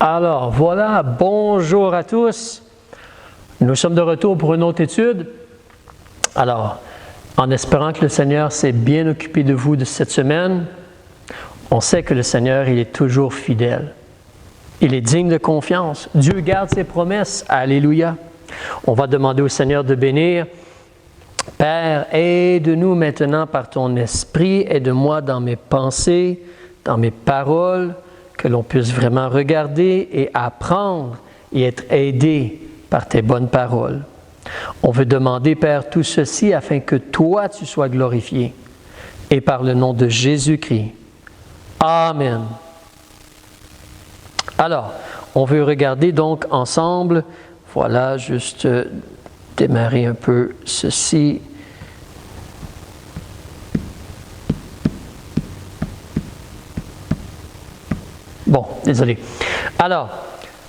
Alors, voilà, bonjour à tous. Nous sommes de retour pour une autre étude. Alors, en espérant que le Seigneur s'est bien occupé de vous de cette semaine, on sait que le Seigneur, il est toujours fidèle. Il est digne de confiance. Dieu garde ses promesses. Alléluia. On va demander au Seigneur de bénir. Père, aide-nous maintenant par ton esprit, aide-moi dans mes pensées, dans mes paroles, que l'on puisse vraiment regarder et apprendre et être aidé par tes bonnes paroles. On veut demander, Père, tout ceci afin que toi, tu sois glorifié. Et par le nom de Jésus-Christ. Amen. Alors, on veut regarder donc ensemble, voilà, juste démarrer un peu ceci. Bon, désolé. Alors,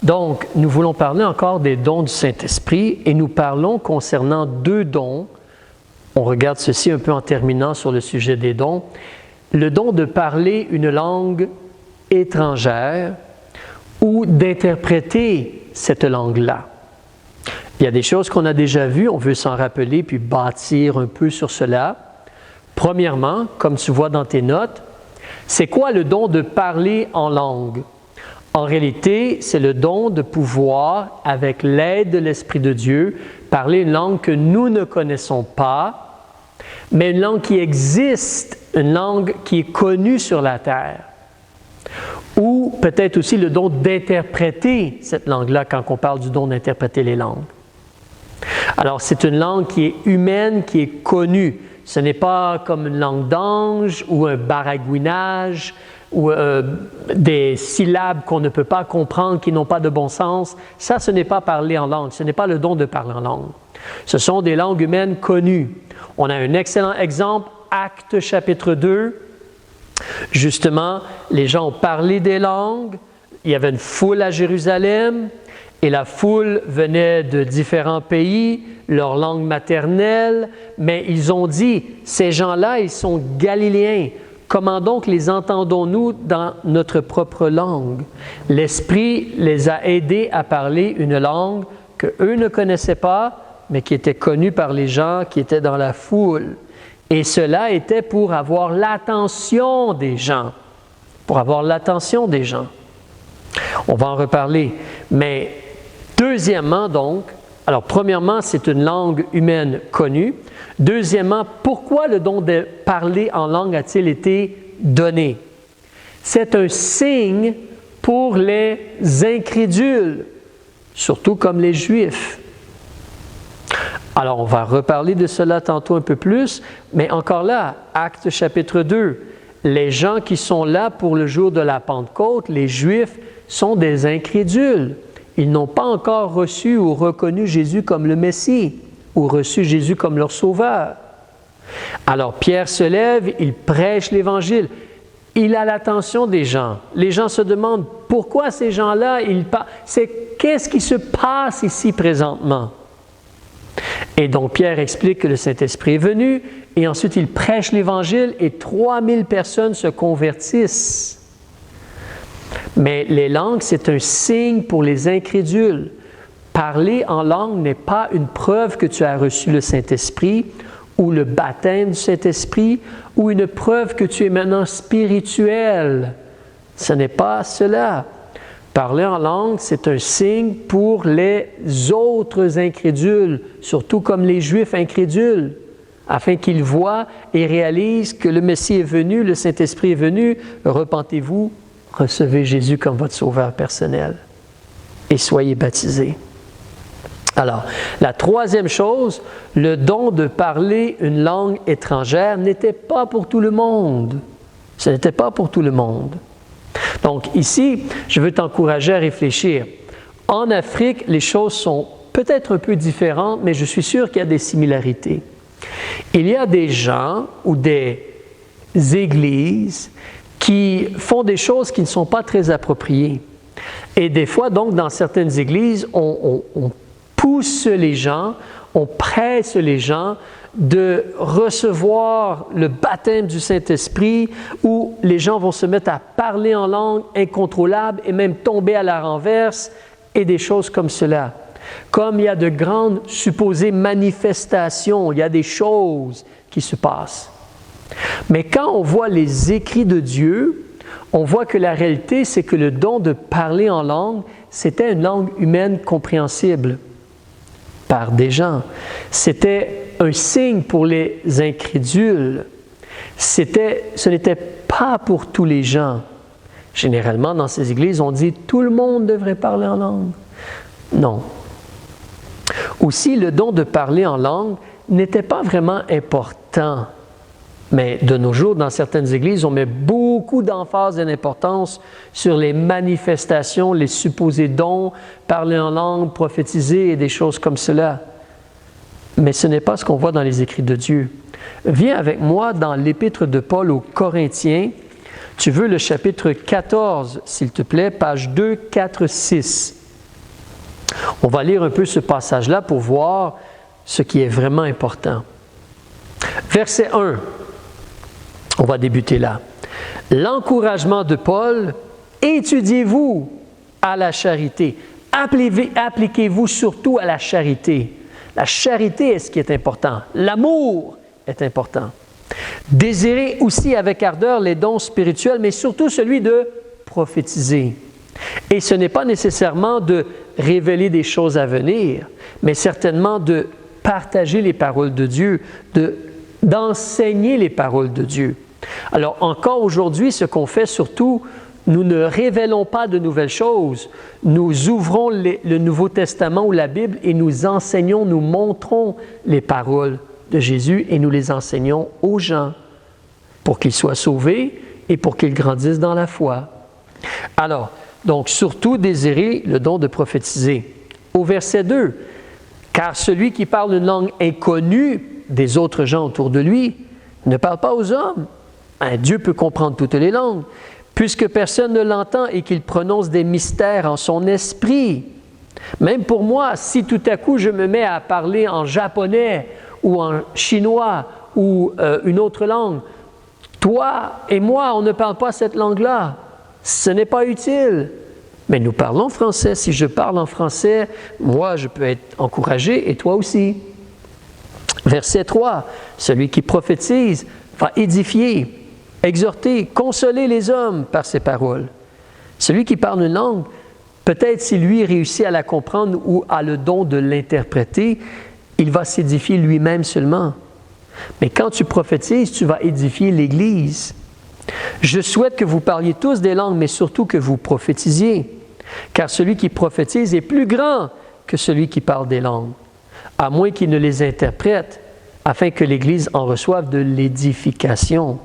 donc, nous voulons parler encore des dons du Saint-Esprit et nous parlons concernant deux dons. On regarde ceci un peu en terminant sur le sujet des dons. Le don de parler une langue étrangère ou d'interpréter cette langue-là. Il y a des choses qu'on a déjà vues, on veut s'en rappeler puis bâtir un peu sur cela. Premièrement, comme tu vois dans tes notes, c'est quoi le don de parler en langue? En réalité, c'est le don de pouvoir, avec l'aide de l'Esprit de Dieu, parler une langue que nous ne connaissons pas, mais une langue qui existe, une langue qui est connue sur la terre. Ou peut-être aussi le don d'interpréter cette langue-là quand on parle du don d'interpréter les langues. Alors, c'est une langue qui est humaine, qui est connue. Ce n'est pas comme une langue d'ange ou un baragouinage ou des syllabes qu'on ne peut pas comprendre, qui n'ont pas de bon sens. Ça, ce n'est pas parler en langue. Ce n'est pas le don de parler en langue. Ce sont des langues humaines connues. On a un excellent exemple, Actes chapitre 2. Justement, les gens ont parlé des langues. Il y avait une foule à Jérusalem. Et la foule venait de différents pays, leur langue maternelle, mais ils ont dit, ces gens-là, ils sont galiléens. Comment donc les entendons-nous dans notre propre langue? L'Esprit les a aidés à parler une langue qu'eux ne connaissaient pas, mais qui était connue par les gens qui étaient dans la foule. Et cela était pour avoir l'attention des gens. Pour avoir l'attention des gens. On va en reparler, mais deuxièmement, donc, alors premièrement, c'est une langue humaine connue. Deuxièmement, pourquoi le don de parler en langue a-t-il été donné? C'est un signe pour les incrédules, surtout comme les Juifs. Alors, on va reparler de cela tantôt un peu plus, mais encore là, Actes chapitre 2, les gens qui sont là pour le jour de la Pentecôte, les Juifs, sont des incrédules. Ils n'ont pas encore reçu ou reconnu Jésus comme le Messie ou reçu Jésus comme leur sauveur. Alors Pierre se lève, il prêche l'Évangile. Il a l'attention des gens. Les gens se demandent pourquoi ces gens-là, qu'est-ce qui se passe ici présentement? Et donc Pierre explique que le Saint-Esprit est venu et ensuite il prêche l'Évangile et 3000 personnes se convertissent. Mais les langues, c'est un signe pour les incrédules. Parler en langue n'est pas une preuve que tu as reçu le Saint-Esprit ou le baptême du Saint-Esprit ou une preuve que tu es maintenant spirituel. Ce n'est pas cela. Parler en langue, c'est un signe pour les autres incrédules, surtout comme les Juifs incrédules, afin qu'ils voient et réalisent que le Messie est venu, le Saint-Esprit est venu, repentez-vous, recevez Jésus comme votre sauveur personnel et soyez baptisés. Alors, la troisième chose, le don de parler une langue étrangère n'était pas pour tout le monde. Ce n'était pas pour tout le monde. Donc ici, je veux t'encourager à réfléchir. En Afrique, les choses sont peut-être un peu différentes, mais je suis sûr qu'il y a des similarités. Il y a des gens ou des églises qui font des choses qui ne sont pas très appropriées. Et des fois, donc, dans certaines églises, on pousse les gens, on presse les gens de recevoir le baptême du Saint-Esprit où les gens vont se mettre à parler en langue incontrôlable et même tomber à la renverse et des choses comme cela. Comme il y a de grandes supposées manifestations, il y a des choses qui se passent. Mais quand on voit les écrits de Dieu, on voit que la réalité, c'est que le don de parler en langue, c'était une langue humaine compréhensible par des gens. C'était un signe pour les incrédules. Ce n'était pas pour tous les gens. Généralement, dans ces églises, on dit « tout le monde devrait parler en langue ». Non. Aussi, le don de parler en langue n'était pas vraiment important. Mais de nos jours, dans certaines églises, on met beaucoup d'emphase et d'importance sur les manifestations, les supposés dons, parler en langue, prophétiser et des choses comme cela. Mais ce n'est pas ce qu'on voit dans les écrits de Dieu. Viens avec moi dans l'épître de Paul aux Corinthiens. Tu veux le chapitre 14, s'il te plaît, page 2, 4, 6. On va lire un peu ce passage-là pour voir ce qui est vraiment important. Verset 1. On va débuter là. L'encouragement de Paul, étudiez-vous à la charité. Appliquez-vous surtout à la charité. La charité est ce qui est important. L'amour est important. Désirez aussi avec ardeur les dons spirituels, mais surtout celui de prophétiser. Et ce n'est pas nécessairement de révéler des choses à venir, mais certainement de partager les paroles de Dieu, d'enseigner les paroles de Dieu. Alors encore aujourd'hui, ce qu'on fait surtout, nous ne révélons pas de nouvelles choses. Nous ouvrons le Nouveau Testament ou la Bible et nous enseignons, nous montrons les paroles de Jésus et nous les enseignons aux gens pour qu'ils soient sauvés et pour qu'ils grandissent dans la foi. Alors, donc surtout désirez le don de prophétiser. Au verset 2, « Car celui qui parle une langue inconnue des autres gens autour de lui ne parle pas aux hommes. Dieu peut comprendre toutes les langues, puisque personne ne l'entend et qu'il prononce des mystères en son esprit. Même pour moi, si tout à coup je me mets à parler en japonais ou en chinois ou une autre langue, toi et moi, on ne parle pas cette langue-là. Ce n'est pas utile. Mais nous parlons français. Si je parle en français, moi, je peux être encouragé et toi aussi. Verset 3, celui qui prophétise va édifier, exhorter, consoler les hommes par ses paroles. Celui qui parle une langue, peut-être si lui réussit à la comprendre ou a le don de l'interpréter, il va s'édifier lui-même seulement. Mais quand tu prophétises, tu vas édifier l'Église. Je souhaite que vous parliez tous des langues, mais surtout que vous prophétisiez, car celui qui prophétise est plus grand que celui qui parle des langues, à moins qu'il ne les interprète, afin que l'Église en reçoive de l'édification.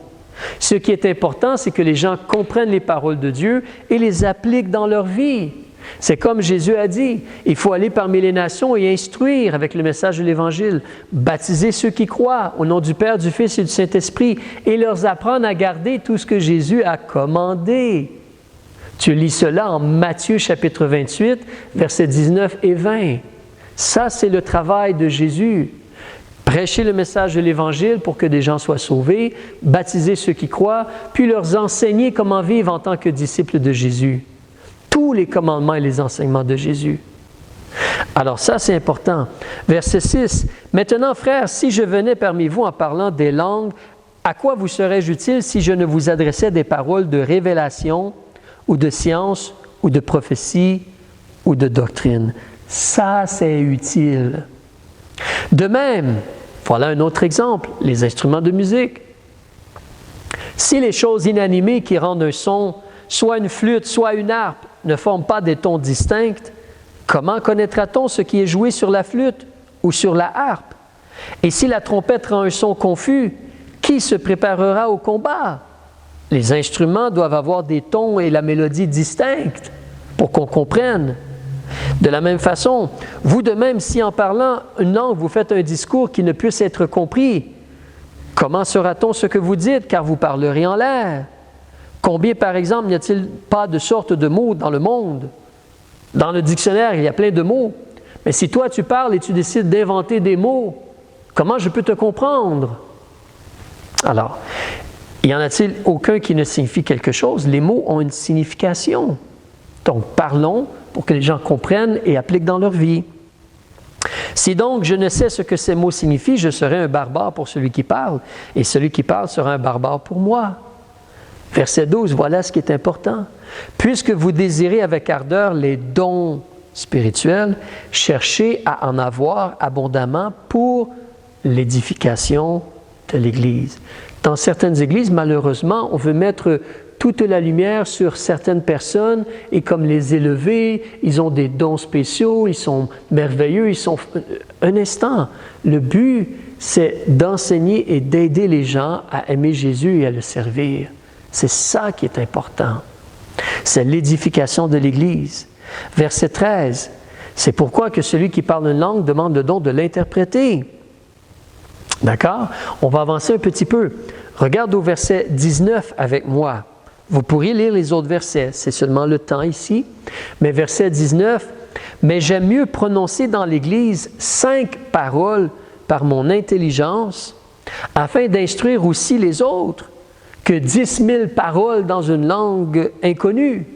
Ce qui est important, c'est que les gens comprennent les paroles de Dieu et les appliquent dans leur vie. C'est comme Jésus a dit, il faut aller parmi les nations et instruire avec le message de l'Évangile, baptiser ceux qui croient au nom du Père, du Fils et du Saint-Esprit et leur apprendre à garder tout ce que Jésus a commandé. Tu lis cela en Matthieu chapitre 28, versets 19 et 20. Ça, c'est le travail de Jésus. Prêcher le message de l'Évangile pour que des gens soient sauvés, baptiser ceux qui croient, puis leur enseigner comment vivre en tant que disciples de Jésus. Tous les commandements et les enseignements de Jésus. Alors ça, c'est important. Verset 6. « Maintenant, frères, si je venais parmi vous en parlant des langues, à quoi vous serais-je utile si je ne vous adressais des paroles de révélation ou de science ou de prophétie ou de doctrine? » Ça, c'est utile. De même, voilà un autre exemple, les instruments de musique. Si les choses inanimées qui rendent un son, soit une flûte, soit une harpe, ne forment pas des tons distincts, comment connaîtra-t-on ce qui est joué sur la flûte ou sur la harpe? Et si la trompette rend un son confus, qui se préparera au combat? Les instruments doivent avoir des tons et la mélodie distincts pour qu'on comprenne. De la même façon, vous de même, si en parlant une langue, vous faites un discours qui ne puisse être compris, comment saura-t-on ce que vous dites, car vous parlerez en l'air? Combien, par exemple, n'y a-t-il pas de sortes de mots dans le monde? Dans le dictionnaire, il y a plein de mots, Mais si toi tu parles et tu décides d'inventer des mots, comment je peux te comprendre? Alors, y en a-t-il aucun qui ne signifie quelque chose? Les mots ont une signification. Donc, parlons pour que les gens comprennent et appliquent dans leur vie. Si donc je ne sais ce que ces mots signifient, je serai un barbare pour celui qui parle, et celui qui parle sera un barbare pour moi. Verset 12, voilà ce qui est important. Puisque vous désirez avec ardeur les dons spirituels, cherchez à en avoir abondamment pour l'édification de l'Église. Dans certaines églises, malheureusement, on veut mettre toute la lumière sur certaines personnes et comme les élever, ils ont des dons spéciaux, ils sont merveilleux, ils sont... Un instant, le but, c'est d'enseigner et d'aider les gens à aimer Jésus et à le servir. C'est ça qui est important. C'est l'édification de l'Église. Verset 13, c'est pourquoi que celui qui parle une langue demande le don de l'interpréter. D'accord? On va avancer un petit peu. Regarde au verset 19 avec moi. Vous pourriez lire les autres versets, c'est seulement le temps ici. Mais verset 19, « Mais j'aime mieux prononcer dans l'Église 5 paroles par mon intelligence, afin d'instruire aussi les autres, que 10 000 paroles dans une langue inconnue. »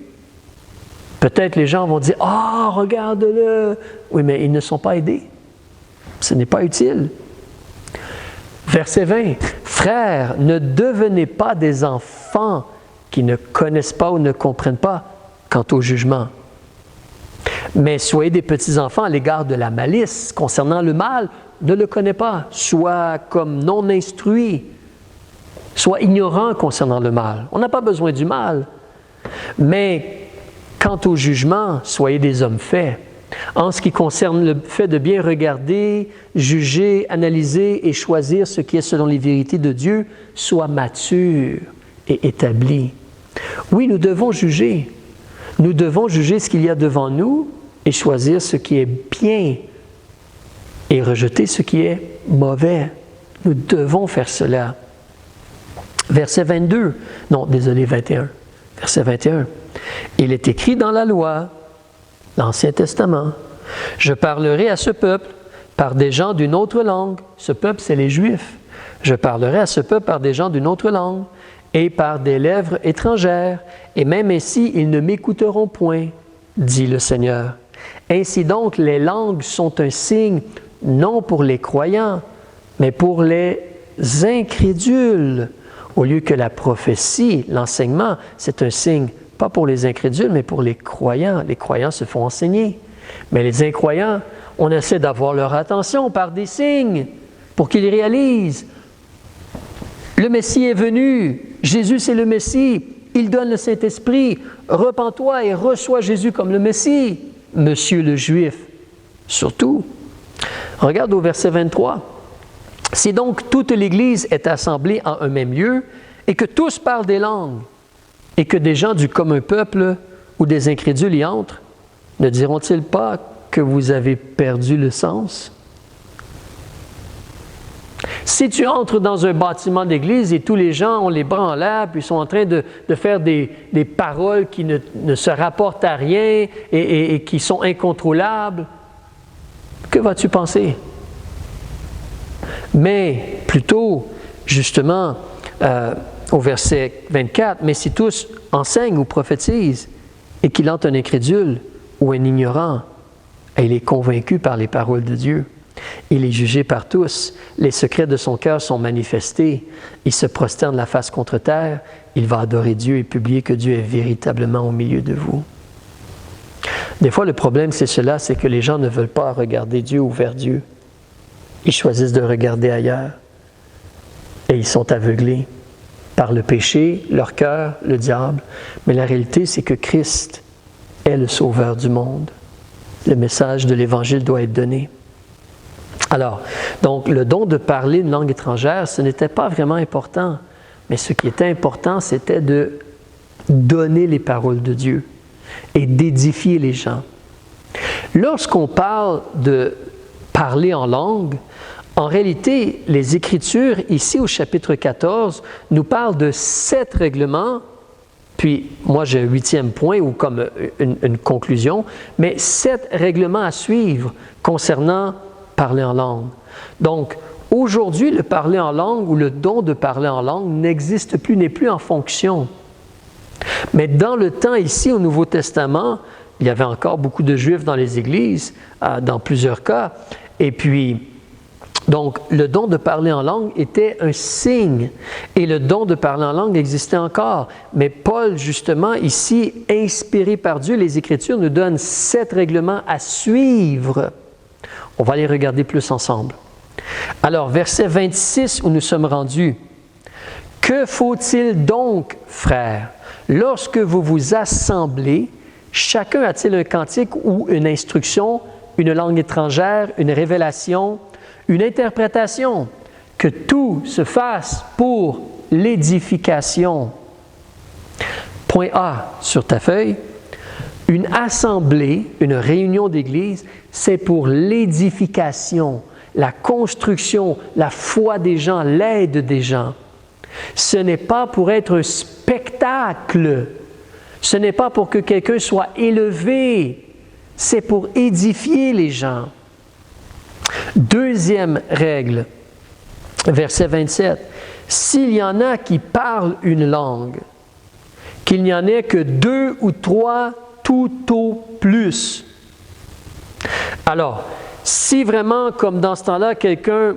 Peut-être les gens vont dire, « Ah, regarde-le! » Oui, mais ils ne sont pas aidés. Ce n'est pas utile. Verset 20, « Frères, ne devenez pas des enfants qui ne connaissent pas ou ne comprennent pas quant au jugement. Mais soyez des petits-enfants à l'égard de la malice. Concernant le mal, ne le connais pas. Sois comme non instruit. Sois ignorant concernant le mal. On n'a pas besoin du mal. Mais quant au jugement, soyez des hommes faits. En ce qui concerne le fait de bien regarder, juger, analyser et choisir ce qui est selon les vérités de Dieu, sois mature et établi. Oui, nous devons juger. Nous devons juger ce qu'il y a devant nous et choisir ce qui est bien et rejeter ce qui est mauvais. Nous devons faire cela. Verset 22, non, désolé, 21. Verset 21. Il est écrit dans la loi, l'Ancien Testament, « Je parlerai à ce peuple par des gens d'une autre langue. » Ce peuple, c'est les Juifs. « Je parlerai à ce peuple par des gens d'une autre langue et par des lèvres étrangères, et même ainsi ils ne m'écouteront point, dit le Seigneur. Ainsi donc, les langues sont un signe non pour les croyants, mais pour les incrédules, au lieu que la prophétie, l'enseignement, c'est un signe pas pour les incrédules, mais pour les croyants. Les croyants se font enseigner. Mais les incroyants, on essaie d'avoir leur attention par des signes pour qu'ils réalisent. Le Messie est venu. Jésus, c'est le Messie. Il donne le Saint-Esprit. Repens-toi et reçois Jésus comme le Messie. Monsieur le Juif, surtout. Regarde au verset 23. Si donc toute l'Église est assemblée en un même lieu et que tous parlent des langues et que des gens du commun peuple ou des incrédules y entrent, ne diront-ils pas que vous avez perdu le sens? Si tu entres dans un bâtiment d'église et tous les gens ont les bras en l'air, puis sont en train de faire des paroles qui ne se rapportent à rien et qui sont incontrôlables, que vas-tu penser? Mais plutôt, justement, au verset 24, « Mais si tous enseignent ou prophétisent et qu'il entre un incrédule ou un ignorant, et il est convaincu par les paroles de Dieu, il est jugé par tous, les secrets de son cœur sont manifestés, il se prosterne la face contre terre, il va adorer Dieu et publier que Dieu est véritablement au milieu de vous. » Des fois, le problème, c'est cela, c'est que les gens ne veulent pas regarder Dieu ou vers Dieu. Ils choisissent de regarder ailleurs et ils sont aveuglés par le péché, leur cœur, le diable. Mais la réalité, c'est que Christ est le sauveur du monde. Le message de l'Évangile doit être donné. Alors, donc, le don de parler une langue étrangère, ce n'était pas vraiment important. Mais ce qui était important, c'était de donner les paroles de Dieu et d'édifier les gens. Lorsqu'on parle de parler en langue, en réalité, les Écritures, ici au chapitre 14, nous parlent de 7 règlements Puis, moi, j'ai un 8e point ou comme une conclusion, mais 7 règlements à suivre concernant parler en langue. Donc, aujourd'hui, le parler en langue ou le don de parler en langue n'existe plus, n'est plus en fonction. Mais dans le temps ici, au Nouveau Testament, il y avait encore beaucoup de Juifs dans les églises, dans plusieurs cas. Et puis, donc, le don de parler en langue était un signe. Et le don de parler en langue existait encore. Mais Paul, justement, ici, inspiré par Dieu, les Écritures nous donnent 7 règlements à suivre. On va les regarder plus ensemble. Alors, verset 26 où nous sommes rendus. « Que faut-il donc, frères, lorsque vous vous assemblez, chacun a-t-il un cantique ou une instruction, une langue étrangère, une révélation, une interprétation, que tout se fasse pour l'édification. » Point A sur ta feuille. Une assemblée, une réunion d'église, c'est pour l'édification, la construction, la foi des gens, l'aide des gens. Ce n'est pas pour être un spectacle. Ce n'est pas pour que quelqu'un soit élevé. C'est pour édifier les gens. Deuxième règle, verset 27. S'il y en a qui parlent une langue, qu'il n'y en ait que 2 ou 3 tout au plus. Alors, si vraiment, comme dans ce temps-là, quelqu'un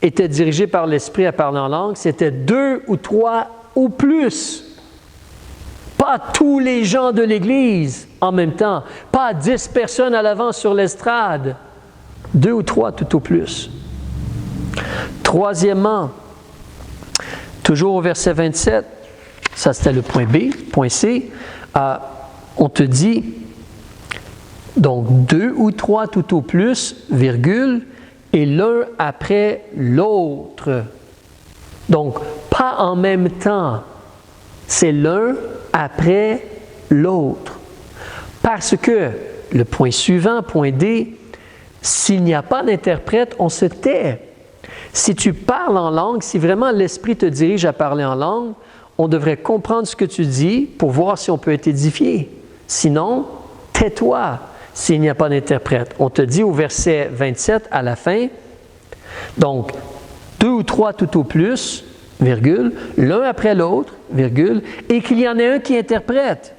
était dirigé par l'Esprit à parler en langue, c'était 2 ou 3 ou plus. Pas tous les gens de l'Église en même temps. Pas 10 personnes à l'avant sur l'estrade. 2 ou 3 tout au plus. Troisièmement, toujours au verset 27, ça c'était le point B, point C, on te dit, donc 2 ou 3 tout au plus, virgule, et l'un après l'autre. Donc, pas en même temps, c'est l'un après l'autre. Parce que, le point suivant, point D, s'il n'y a pas d'interprète, on se tait. Si tu parles en langue, si vraiment l'Esprit te dirige à parler en langue, on devrait comprendre ce que tu dis pour voir si on peut être édifié. Sinon, tais-toi s'il n'y a pas d'interprète. On te dit au verset 27 à la fin, donc 2 ou 3 tout au plus, virgule, l'un après l'autre, virgule, et qu'il y en ait un qui interprète.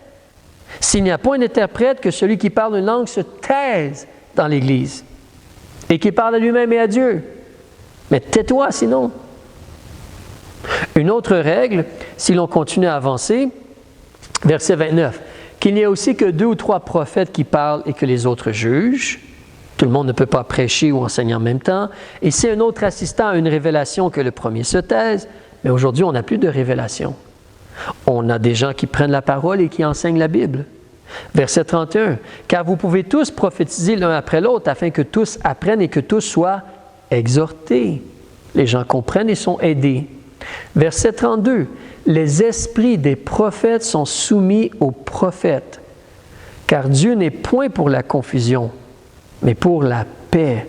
S'il n'y a pas un interprète, que celui qui parle une langue se taise dans l'Église et qui parle à lui-même et à Dieu. Mais tais-toi sinon. Une autre règle, si l'on continue à avancer, verset 29, qu'il n'y ait aussi que 2 ou 3 prophètes qui parlent et que les autres jugent. Tout le monde ne peut pas prêcher ou enseigner en même temps. Et si un autre assistant a une révélation, que le premier se taise. Mais aujourd'hui, on n'a plus de révélation. On a des gens qui prennent la parole et qui enseignent la Bible. Verset 31, « Car vous pouvez tous prophétiser l'un après l'autre, afin que tous apprennent et que tous soient exhortés. » Les gens comprennent et sont aidés. Verset 32, « Les esprits des prophètes sont soumis aux prophètes, car Dieu n'est point pour la confusion, mais pour la paix,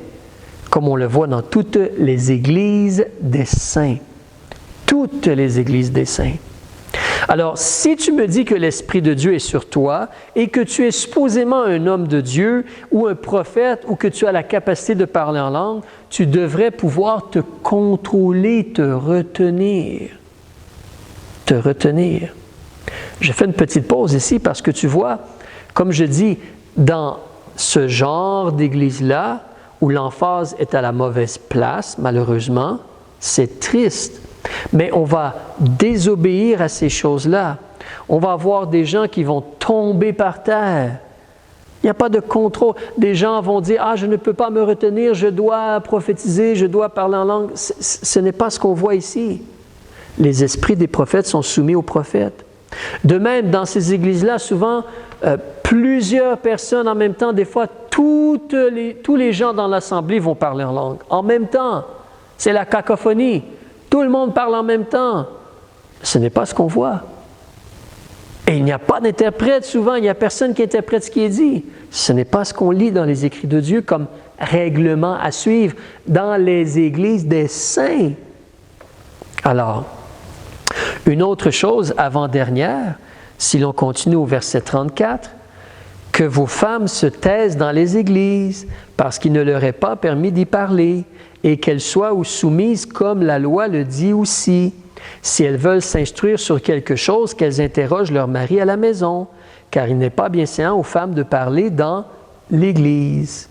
comme on le voit dans toutes les églises des saints. » Toutes les églises des saints. Alors, si tu me dis que l'Esprit de Dieu est sur toi et que tu es supposément un homme de Dieu ou un prophète ou que tu as la capacité de parler en langue, tu devrais pouvoir te contrôler, te retenir. Te retenir. Je fais une petite pause ici parce que tu vois, comme je dis, dans ce genre d'église-là, où l'emphase est à la mauvaise place, malheureusement, c'est triste. Mais on va désobéir à ces choses-là. On va avoir des gens qui vont tomber par terre. Il n'y a pas de contrôle. Des gens vont dire « Ah, je ne peux pas me retenir, je dois prophétiser, je dois parler en langue. » Ce n'est pas ce qu'on voit ici. Les esprits des prophètes sont soumis aux prophètes. De même, dans ces églises-là, souvent, plusieurs personnes en même temps, des fois, tous les gens dans l'assemblée vont parler en langue. En même temps, c'est la cacophonie. Tout le monde parle en même temps. Ce n'est pas ce qu'on voit. Et il n'y a pas d'interprète souvent, il n'y a personne qui interprète ce qui est dit. Ce n'est pas ce qu'on lit dans les écrits de Dieu comme règlement à suivre dans les églises des saints. Alors, une autre chose avant-dernière, Si l'on continue au verset 34, que vos femmes se taisent dans les églises, parce qu'il ne leur est pas permis d'y parler, et qu'elles soient soumises comme la loi le dit aussi. Si elles veulent s'instruire sur quelque chose, qu'elles interrogent leur mari à la maison, car il n'est pas bien séant aux femmes de parler dans l'Église.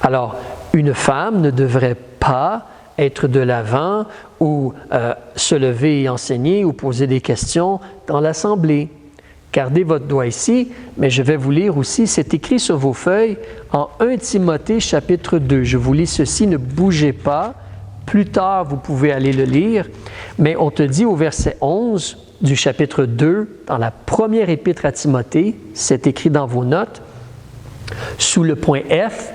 Alors, une femme ne devrait pas être de l'avant ou se lever et enseigner ou poser des questions dans l'assemblée. Gardez votre doigt ici, mais je vais vous lire aussi, c'est écrit sur vos feuilles en 1 Timothée chapitre 2. Je vous lis ceci, ne bougez pas. Plus tard, vous pouvez aller le lire, mais on te dit au verset 11 du chapitre 2, dans la première épître à Timothée, c'est écrit dans vos notes, sous le point F,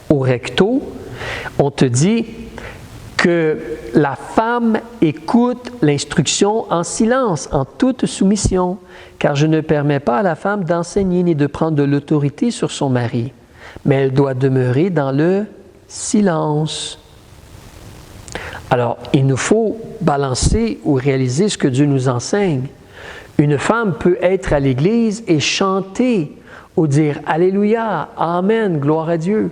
au recto, on te dit que la femme écoute l'instruction en silence, en toute soumission, car je ne permets pas à la femme d'enseigner ni de prendre de l'autorité sur son mari, mais elle doit demeurer dans le silence. Alors, il nous faut balancer ou réaliser ce que Dieu nous enseigne. Une femme peut être à l'Église et chanter ou dire « Alléluia, Amen, gloire à Dieu ».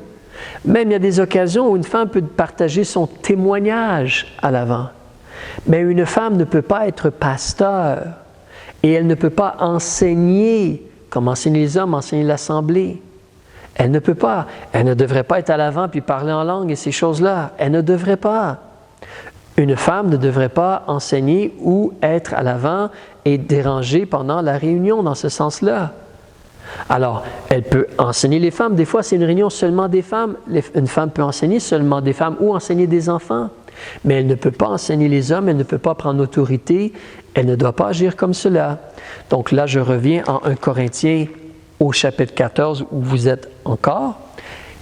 Même il y a des occasions où une femme peut partager son témoignage à l'avant. Mais une femme ne peut pas être pasteur et elle ne peut pas enseigner, comme enseignent les hommes, enseigner l'assemblée. Elle ne peut pas, elle ne devrait pas être à l'avant puis parler en langue et ces choses-là. Elle ne devrait pas. Une femme ne devrait pas enseigner ou être à l'avant et déranger pendant la réunion dans ce sens-là. Alors, elle peut enseigner les femmes. Des fois, c'est une réunion seulement des femmes. Une femme peut enseigner seulement des femmes ou enseigner des enfants. Mais elle ne peut pas enseigner les hommes, elle ne peut pas prendre autorité, elle ne doit pas agir comme cela. Donc là, je reviens en 1 Corinthiens au chapitre 14 où vous êtes encore.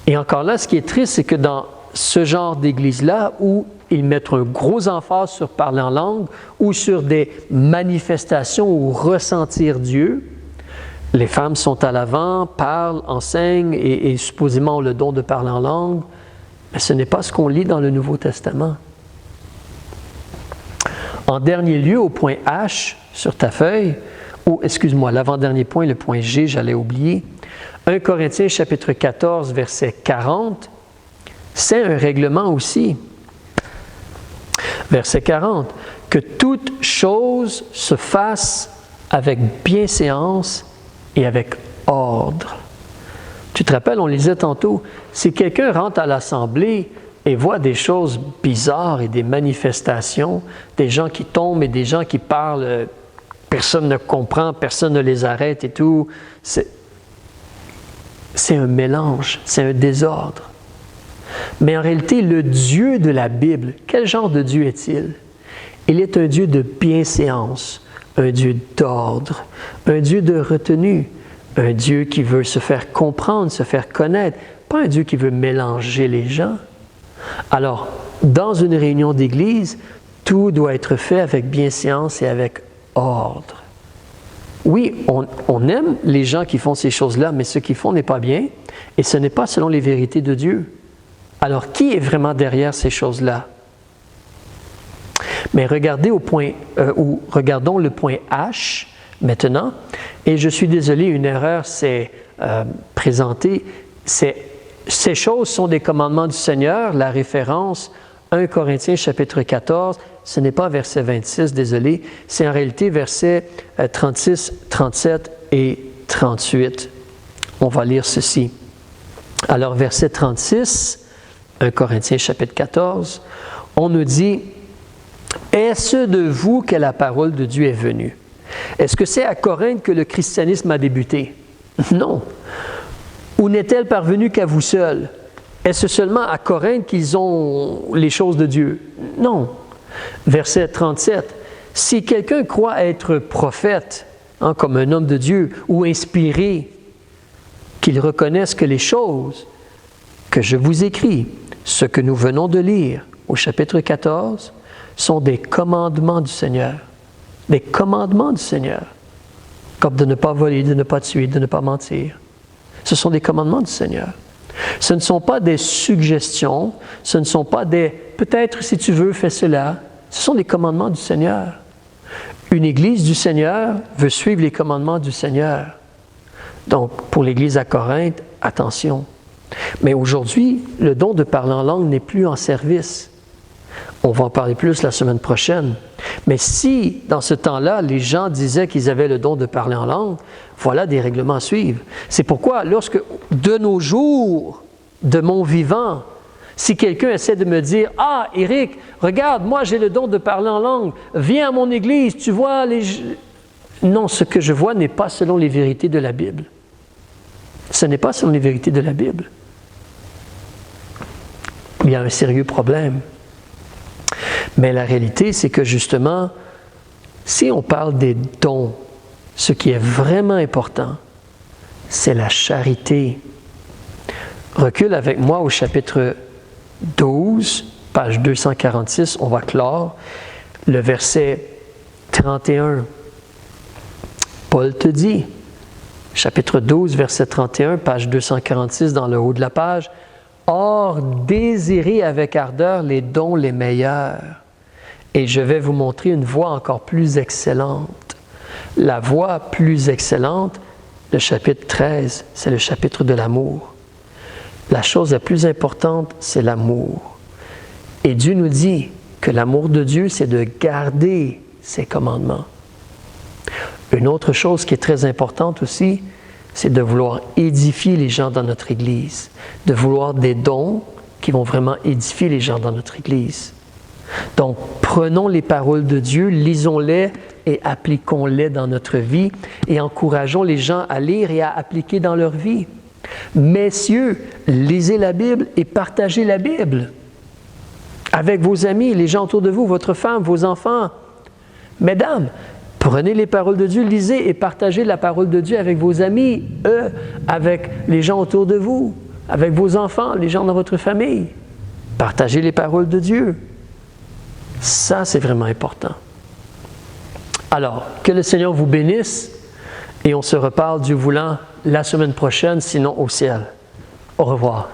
Et encore là, ce qui est triste, c'est que dans ce genre d'église-là, où ils mettent un gros emphase sur parler en langue ou sur des manifestations ou ressentir Dieu, les femmes sont à l'avant, parlent, enseignent et supposément ont le don de parler en langue, mais ce n'est pas ce qu'on lit dans le Nouveau Testament. En dernier lieu, au point H sur ta feuille, ou excuse-moi, l'avant-dernier point, le point G, j'allais oublier, 1 Corinthiens chapitre 14, verset 40, c'est un règlement aussi. Verset 40, que toute chose se fasse avec bienséance et avec ordre. Tu te rappelles, on lisait tantôt, si quelqu'un rentre à l'assemblée et voit des choses bizarres et des manifestations, des gens qui tombent et des gens qui parlent, personne ne comprend, personne ne les arrête et tout, c'est un mélange, c'est un désordre. Mais en réalité, le Dieu de la Bible, quel genre de Dieu est-il? Il est un Dieu de bienséance, un Dieu d'ordre, un Dieu de retenue, un Dieu qui veut se faire comprendre, se faire connaître, pas un Dieu qui veut mélanger les gens. Alors, dans une réunion d'Église, tout doit être fait avec bienséance et avec ordre. Oui, on aime les gens qui font ces choses-là, mais ce qu'ils font n'est pas bien et ce n'est pas selon les vérités de Dieu. Alors, qui est vraiment derrière ces choses-là? Mais regardez regardons le point H maintenant. Et je suis désolé, une erreur s'est présentée. Ces choses sont des commandements du Seigneur. La référence 1 Corinthiens chapitre 14, ce n'est pas verset 26, désolé, c'est en réalité versets 36, 37 et 38. On va lire ceci. Alors, verset 36, 1 Corinthiens chapitre 14, on nous dit « Est-ce de vous que la parole de Dieu est venue? » Est-ce que c'est à Corinthe que le christianisme a débuté? Non. Ou n'est-elle parvenue qu'à vous seuls? Est-ce seulement à Corinthe qu'ils ont les choses de Dieu? Non. Verset 37. Si quelqu'un croit être prophète, comme un homme de Dieu, ou inspiré, qu'il reconnaisse que les choses que je vous écris, ce que nous venons de lire au chapitre 14, sont des commandements du Seigneur. Des commandements du Seigneur. Comme de ne pas voler, de ne pas tuer, de ne pas mentir. Ce sont des commandements du Seigneur. Ce ne sont pas des suggestions, ce ne sont pas des « peut-être si tu veux, fais cela ». Ce sont des commandements du Seigneur. Une Église du Seigneur veut suivre les commandements du Seigneur. Donc, pour l'Église à Corinthe, attention. Mais aujourd'hui, le don de parler en langue n'est plus en service. On va en parler plus la semaine prochaine. Mais si, dans ce temps-là, les gens disaient qu'ils avaient le don de parler en langue, voilà des règlements à suivre. C'est pourquoi, lorsque, de nos jours, de mon vivant, si quelqu'un essaie de me dire « Ah, Éric, regarde, moi j'ai le don de parler en langue, viens à mon église, tu vois les... » Non, ce que je vois n'est pas selon les vérités de la Bible. Ce n'est pas selon les vérités de la Bible. Il y a un sérieux problème. Mais la réalité, c'est que justement, si on parle des dons, ce qui est vraiment important, c'est la charité. Recule avec moi au chapitre 12, page 246, on va clore, le verset 31. Paul te dit, chapitre 12, verset 31, page 246, dans le haut de la page, « Or, désirez avec ardeur les dons les meilleurs, et je vais vous montrer une voie encore plus excellente. » La voie plus excellente, le chapitre 13, c'est le chapitre de l'amour. La chose la plus importante, c'est l'amour. Et Dieu nous dit que l'amour de Dieu, c'est de garder ses commandements. Une autre chose qui est très importante aussi, c'est de vouloir édifier les gens dans notre Église, de vouloir des dons qui vont vraiment édifier les gens dans notre Église. Donc, prenons les paroles de Dieu, lisons-les et appliquons-les dans notre vie et encourageons les gens à lire et à appliquer dans leur vie. Messieurs, lisez la Bible et partagez la Bible avec vos amis, les gens autour de vous, votre femme, vos enfants. Mesdames, prenez les paroles de Dieu, lisez et partagez la parole de Dieu avec vos amis, avec les gens autour de vous, avec vos enfants, les gens dans votre famille. Partagez les paroles de Dieu. Ça, c'est vraiment important. Alors, que le Seigneur vous bénisse et on se reparle, Dieu voulant, la semaine prochaine, sinon au ciel. Au revoir.